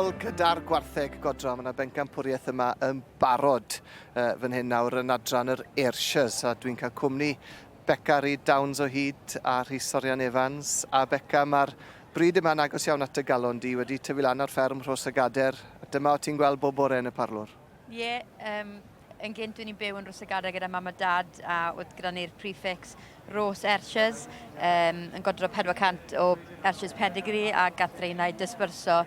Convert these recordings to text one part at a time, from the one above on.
meddwl gyda'r Gwartheg Godro. Mae yna bencampwriaeth yma yn barod fan hyn nawr yn adran yr Ayrshires. A dwi'n cael cwmni Beca Reid Downs o hyd a Rhys Orian Evans. A Beca, mae'r bryd yma'n agos iawn at y galon di wedi tyfu lan ar fferm Rhos y Gader. Dyma o ti'n gweld bob bore yn y parlwr. Ie, yn gynt dwi'n byw yn Rhos y Gader gyda mam a dad a oedd gyda ni'r prefix Rhos Ayrshire's yn godro 400 o Ayrshire's pedigree a gath reinau dysbyrso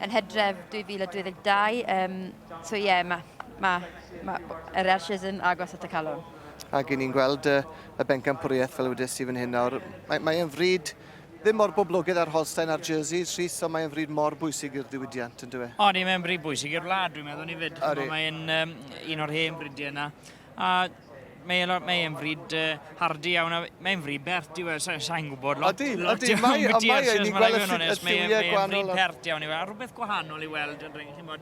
yn Hydref 2022. So ie, yr Ayrshire's yn agos at y calon. Ac i ni'n gweld y bencampwriaeth fel wedys i fan hyn nawr. Mae'n fryd ddim mor boblogaidd ar Holstein a'r Jerseys, Rhys, ond mae'n fryd mor bwysig i'r diwydiant, yn dweud? O, mae'n bryd bwysig i'r wlad, dwi'n meddwl ni fyd. Mae'n un o'r hen brydiau yna. A mae'n fryd hardi iawn, mae'n fryd bert i weld, sa'n gwybod lot iawn beth i Ayrshire's, mae'n fryd bert iawn i weld. A rhywbeth gwahanol i weld,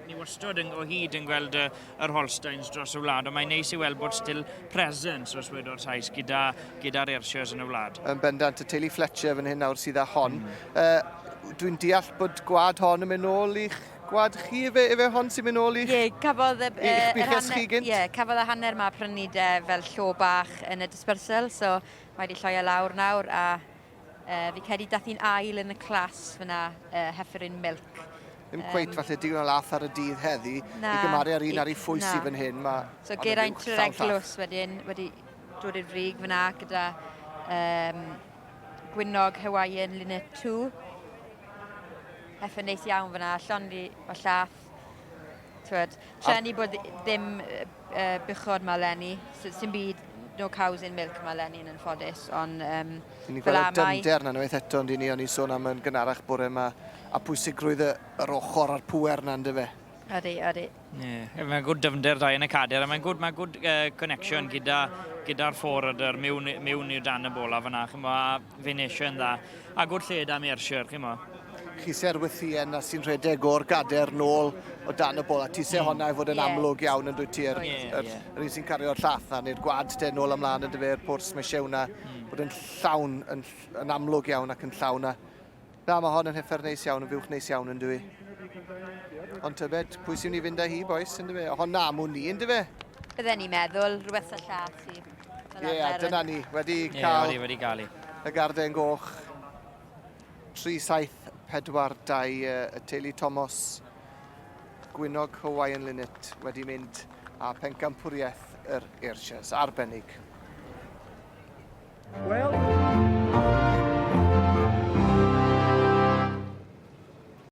ni wastod o hyd yn gweld yr Holsteins dros y wlad, ond mae'n neis i weld bod still presence os wedw'r sais gyda'r Ayrshire's yn y wlad. Yn bendant, y teulu Fletcher fan hyn nawr sydd â hon. Dwi'n deall bod gwad hon yn mynd nôl i'ch gwad chi, efe hon sy'n mynd nôl i'ch? Ie, cafodd cafodd y hanner ma prynu fel llo bach yn y dispersal, so mae wedi lloi lawr nawr, a fi credu dath hi'n ail yn y clas fyna Hefferin Milk. Ddim cweit falle digon o lath ar y dydd heddi, i gymaru ar un ar ei phwys i fan hyn. So Geraint Treglws wedi dod i'r frig fyna gyda Gwynog Hawaiian Linnet 2. Effe neis iawn fyna, llondi o llath. Treni bod ddim bychod ma lenni, sy'n byd no cows in milk ma lenni yn ffodus, ond ni'n gweld y dynder na unwaith eto, ond ni'n sôn am yn gynharach bore yma, a pwysigrwydd yr ochr a'r pwer na, ynddo fe? Ydy. Mae'n gwrdd dyfnder da yn y cader, a mae'n gwrdd connection gyda'r ffordd mewn i'r dan y bola fyna, a finishing dda, a gwrdd lled am Ayrshire, chymo. Chi sy'n erwythien a sy'n rhedeg o'r gader nôl o dan y bola. Ti sy'n honna i fod yn amlwg iawn yn dweud ti'r un sy'n cario'r llath a neu'r gwad nôl ymlaen yn dyfer pwrs mae siewna bod yn llawn, yn amlwg iawn ac yn llawna. Na, mae hon yn heffer neis iawn, yn fywch neis iawn yn dwi. Ond tybed, pwy sy'n ni fynd â hi, boes, yn dwi? Hon na, mwn ni, yn dwi? Bydden ni'n meddwl, rhywbeth y llath i. Ie, dyna ni, wedi cael y garden goch 3-7-4-2 y teulu Thomas, Gwynog Hawaiian Linnet wedi mynd a pencampwriaeth yr Ayrshires, arbennig. Well,